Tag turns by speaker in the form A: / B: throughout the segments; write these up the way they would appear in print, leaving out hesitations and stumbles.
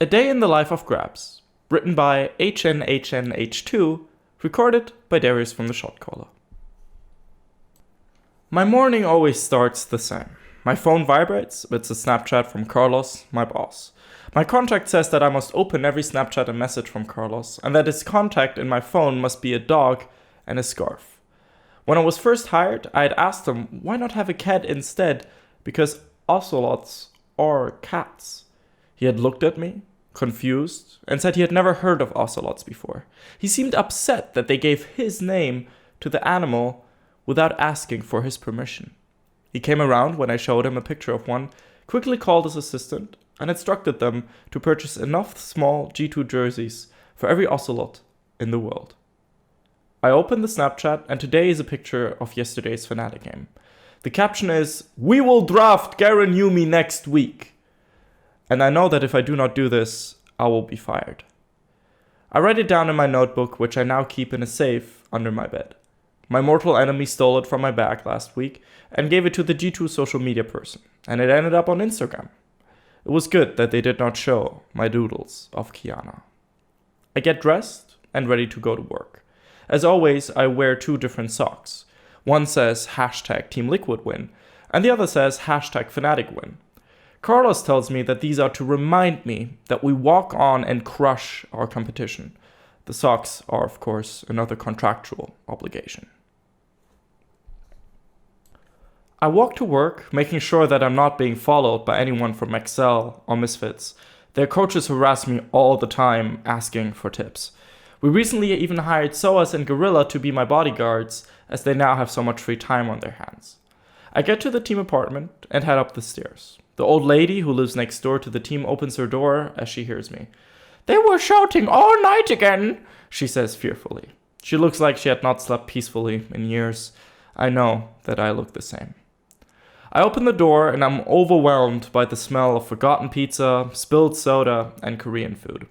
A: A Day in the Life of Grabbz, written by HNHNH2, recorded by Darius from the Shotcaller. My morning always starts the same. My phone vibrates, it's a Snapchat from Carlos, my boss. My contract says that I must open every Snapchat and message from Carlos, and that his contact in my phone must be a dog and a scarf. When I was first hired, I had asked him why not have a cat instead, because ocelots are cats. He had looked at me, confused, and said he had never heard of ocelots before. He seemed upset that they gave his name to the animal without asking for his permission. He came around when I showed him a picture of one, quickly called his assistant, and instructed them to purchase enough small G2 jerseys for every ocelot in the world. I opened the Snapchat, and today is a picture of yesterday's Fnatic game. The caption is, "We will draft Garen Yumi next week." And I know that if I do not do this, I will be fired. I write it down in my notebook, which I now keep in a safe under my bed. My mortal enemy stole it from my bag last week and gave it to the G2 social media person, and it ended up on Instagram. It was good that they did not show my doodles of Kiana. I get dressed and ready to go to work. As always, I wear two different socks. One says #TeamLiquidWin, and the other says #FnaticWin. Carlos tells me that these are to remind me that we walk on and crush our competition. The socks are, of course, another contractual obligation. I walk to work, making sure that I'm not being followed by anyone from Excel or Misfits. Their coaches harass me all the time, asking for tips. We recently even hired Soas and Gorilla to be my bodyguards, as they now have so much free time on their hands. I get to the team apartment and head up the stairs. The old lady who lives next door to the team opens her door as she hears me. "They were shouting all night again," she says fearfully. She looks like she had not slept peacefully in years. I know that I look the same. I open the door and I'm overwhelmed by the smell of forgotten pizza, spilled soda, and Korean food.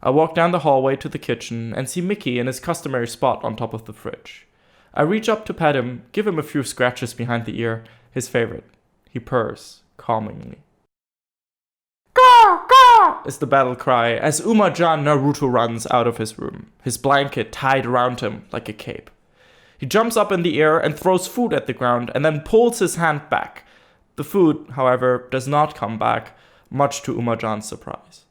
A: I walk down the hallway to the kitchen and see Mickey in his customary spot on top of the fridge. I reach up to pet him, give him a few scratches behind the ear, his favorite. He purrs calmingly. "Caw, caw!" is the battle cry as Umajan Naruto runs out of his room, his blanket tied around him like a cape. He jumps up in the air and throws food at the ground and then pulls his hand back. The food, however, does not come back, much to Umajan's surprise.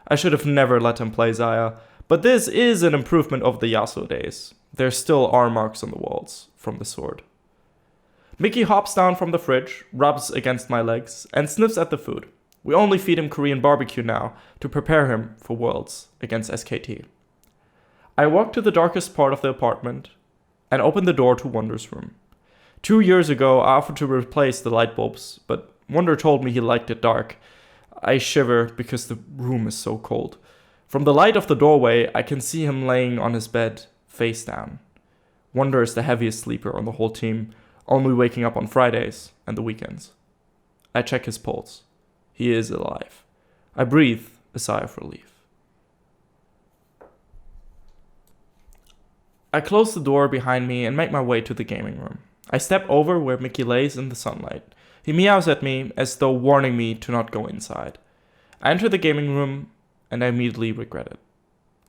A: I should have never let him play Xayah, but this is an improvement over the Yasuo days. There still are marks on the walls from the sword. Mickey hops down from the fridge, rubs against my legs, and sniffs at the food. We only feed him Korean barbecue now to prepare him for Worlds against SKT. I walk to the darkest part of the apartment and open the door to Wonder's room. 2 years ago, I offered to replace the light bulbs, but Wonder told me he liked it dark. I shiver because the room is so cold. From the light of the doorway, I can see him laying on his bed, face down. Wonder is the heaviest sleeper on the whole team, only waking up on Fridays and the weekends. I check his pulse. He is alive. I breathe a sigh of relief. I close the door behind me and make my way to the gaming room. I step over where Mickey lays in the sunlight. He meows at me as though warning me to not go inside. I enter the gaming room and I immediately regret it.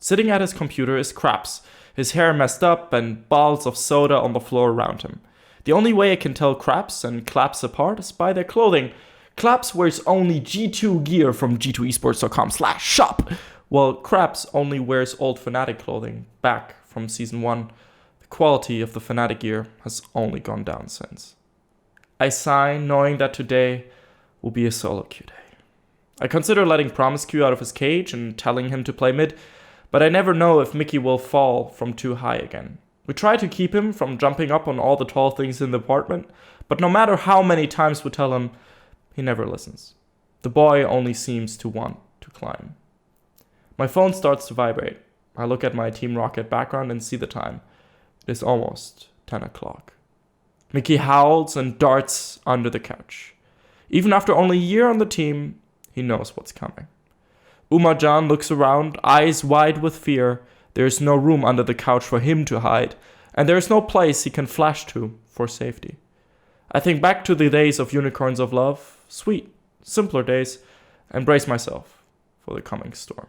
A: Sitting at his computer is Grabbz, his hair messed up and balls of soda on the floor around him. The only way I can tell Grabbz and Claps apart is by their clothing. Claps wears only G2 gear from g2esports.com/shop, while Grabbz only wears old Fnatic clothing back from Season 1. The quality of the Fnatic gear has only gone down since. I sigh, knowing that today will be a solo queue day. I consider letting Promise Q out of his cage and telling him to play mid, but I never know if Mickey will fall from too high again. We try to keep him from jumping up on all the tall things in the apartment, but no matter how many times we tell him, he never listens. The boy only seems to want to climb. My phone starts to vibrate. I look at my Team Rocket background and see the time. It is almost 10 o'clock. Mickey howls and darts under the couch. Even after only a year on the team, he knows what's coming. Umajan looks around, eyes wide with fear. There is no room under the couch for him to hide, and there is no place he can flash to for safety. I think back to the days of Unicorns of Love, sweet, simpler days, and brace myself for the coming storm.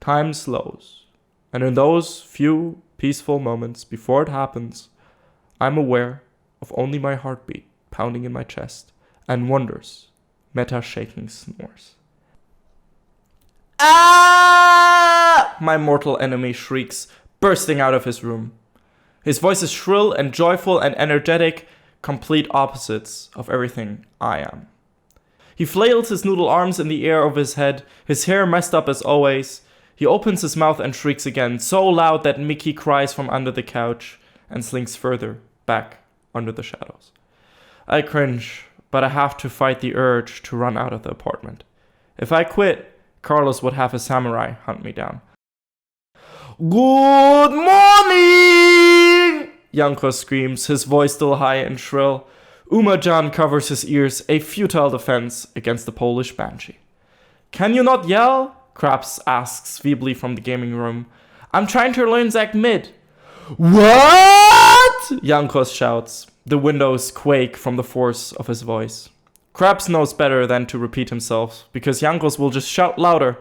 A: Time slows, and in those few peaceful moments before it happens, I'm aware of only my heartbeat pounding in my chest and Wonder's meta-shaking snores. Ah! My mortal enemy shrieks, bursting out of his room. His voice is shrill and joyful and energetic, complete opposites of everything I am. He flails his noodle arms in the air over his head, his hair messed up as always. He opens his mouth and shrieks again, so loud that Mickey cries from under the couch and slinks further back under the shadows. I cringe, but I have to fight the urge to run out of the apartment. If I quit, Carlos would have a samurai hunt me down. Good morning! Yanko screams, his voice still high and shrill. Uma-Jan covers his ears, a futile defense against the Polish banshee. Can you not yell? Grabbz asks feebly from the gaming room. I'm trying to learn Zack mid. What? Jankos shouts. The windows quake from the force of his voice. Grabbz knows better than to repeat himself, because Jankos will just shout louder.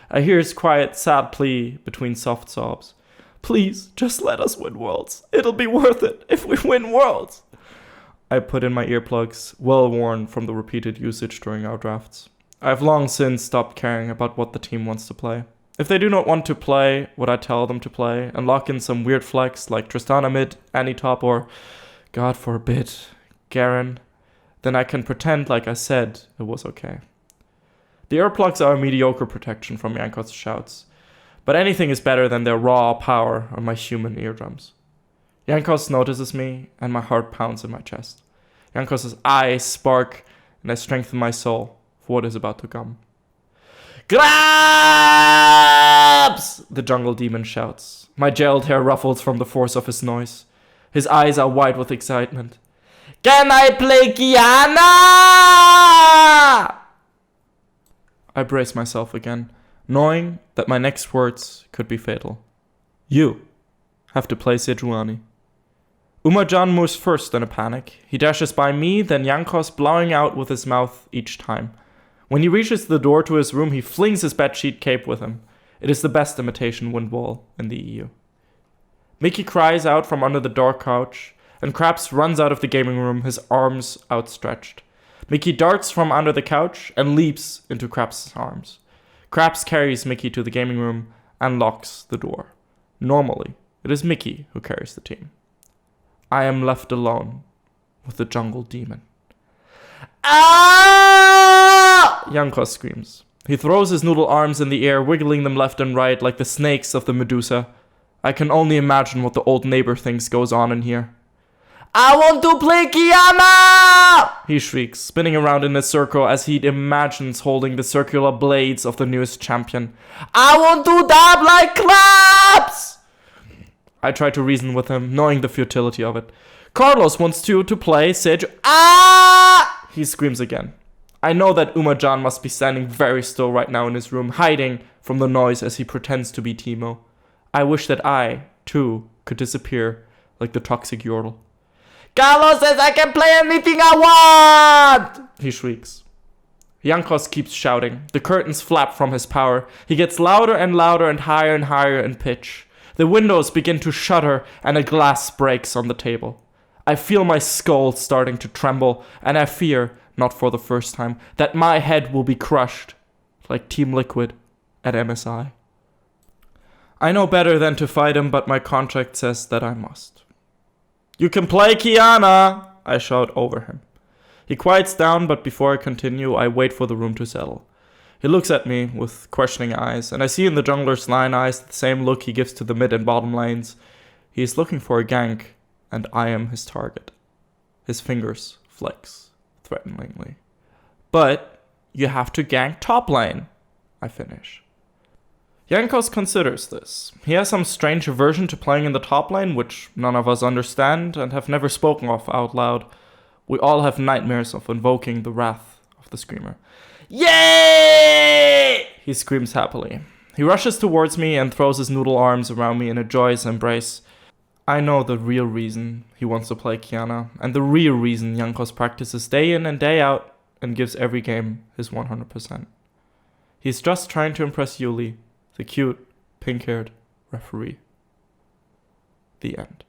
A: I hear his quiet, sad plea between soft sobs. Please, just let us win Worlds. It'll be worth it if we win Worlds. I put in my earplugs, well worn from the repeated usage during our drafts. I've long since stopped caring about what the team wants to play. If they do not want to play what I tell them to play and lock in some weird flex like Tristana mid, Annie top, or, God forbid, Garen, then I can pretend like I said it was okay. The earplugs are a mediocre protection from Jankos' shouts, but anything is better than their raw power on my human eardrums. Jankos notices me, and my heart pounds in my chest. Jankos' eyes spark, and I strengthen my soul for what is about to come. Grabbz! The jungle demon shouts. My gelled hair ruffles from the force of his noise. His eyes are wide with excitement. Can I play Kiana? I brace myself again, knowing that my next words could be fatal. You have to play Sejuani. Uma-Jan moves first in a panic. He dashes by me, then Jankos blowing out with his mouth each time. When he reaches the door to his room, he flings his bedsheet cape with him. It is the best imitation wind wall in the EU. Mickey cries out from under the dark couch, and Grabbz runs out of the gaming room, his arms outstretched. Mickey darts from under the couch and leaps into Grabbz' arms. Grabbz carries Mickey to the gaming room and locks the door. Normally, it is Mickey who carries the team. I am left alone with the jungle demon. Ah! Jankos screams. He throws his noodle arms in the air, wiggling them left and right like the snakes of the Medusa. I can only imagine what the old neighbor thinks goes on in here. I want to play Kiana! He shrieks, spinning around in a circle as he imagines holding the circular blades of the newest champion. I want to dab like Grabbz! I try to reason with him, knowing the futility of it. Carlos wants to play Sage. Ah! He screams again. I know that Uma-Jan must be standing very still right now in his room, hiding from the noise as he pretends to be Teemo. I wish that I, too, could disappear like the toxic yordle. Carlos says I can play anything I want! He shrieks. Jankos keeps shouting. The curtains flap from his power. He gets louder and louder and higher in pitch. The windows begin to shudder and a glass breaks on the table. I feel my skull starting to tremble, and I fear, not for the first time, that my head will be crushed, like Team Liquid at MSI. I know better than to fight him, but my contract says that I must. You can play Kiana! I shout over him. He quiets down, but before I continue, I wait for the room to settle. He looks at me with questioning eyes, and I see in the jungler's lion eyes the same look he gives to the mid and bottom lanes. He is looking for a gank, and I am his target. His fingers flex threateningly. But you have to gank top lane, I finish. Jankos considers this. He has some strange aversion to playing in the top lane, which none of us understand and have never spoken of out loud. We all have nightmares of invoking the wrath of the Screamer. Yay! He screams happily. He rushes towards me and throws his noodle arms around me in a joyous embrace. I know the real reason he wants to play Kiana, and the real reason Jankos practices day in and day out and gives every game his 100%. He's just trying to impress Yuli, the cute, pink-haired referee. The end.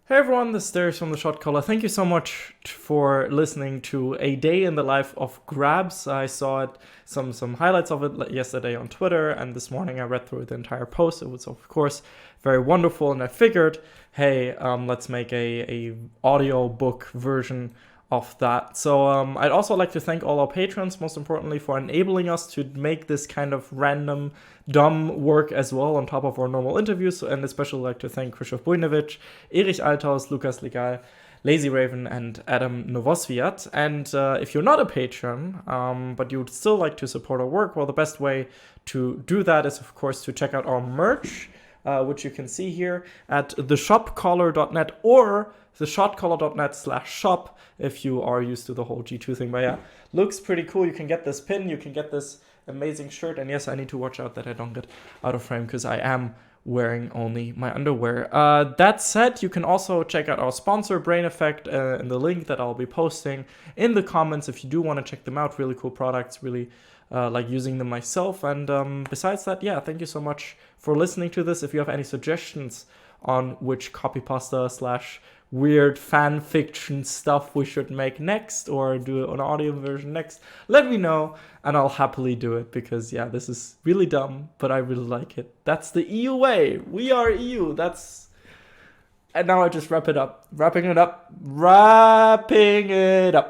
A: Hey everyone, this is Darius from the Shotcaller. Thank you so much for listening to A Day in the Life of Grabbz. I saw it, some highlights of it yesterday on Twitter, and this morning I read through the entire post. It was, of course, very wonderful, and I figured, hey, let's make a audio book version of that. So I'd also like to thank all our patrons, most importantly, for enabling us to make this kind of random, dumb work as well on top of our normal interviews, and especially like to thank Krzysztof Bujnowicz, Erich Althaus, Lukas Legal, Lazy Raven, and Adam Novosviat. And if you're not a patron, but you would still like to support our work, well, the best way to do that is, of course, to check out our merch, which you can see here at theshopcaller.net or theshotcaller.net/shop if you are used to the whole G2 thing. But yeah, looks pretty cool. You can get this pin, you can get this amazing shirt, and yes, I need to watch out that I don't get out of frame because I am wearing only my underwear. That said, you can also check out our sponsor, Brain Effect, in the link that I'll be posting in the comments if you do want to check them out. Really cool products, really like using them myself. And besides that, yeah, thank you so much for listening to this. If you have any suggestions on which copypasta / weird fan fiction stuff we should make next or do an audio version next, let me know and I'll happily do it, because yeah, this is really dumb, but I really like it. That's the EU way. We are EU. And now I just wrapping it up.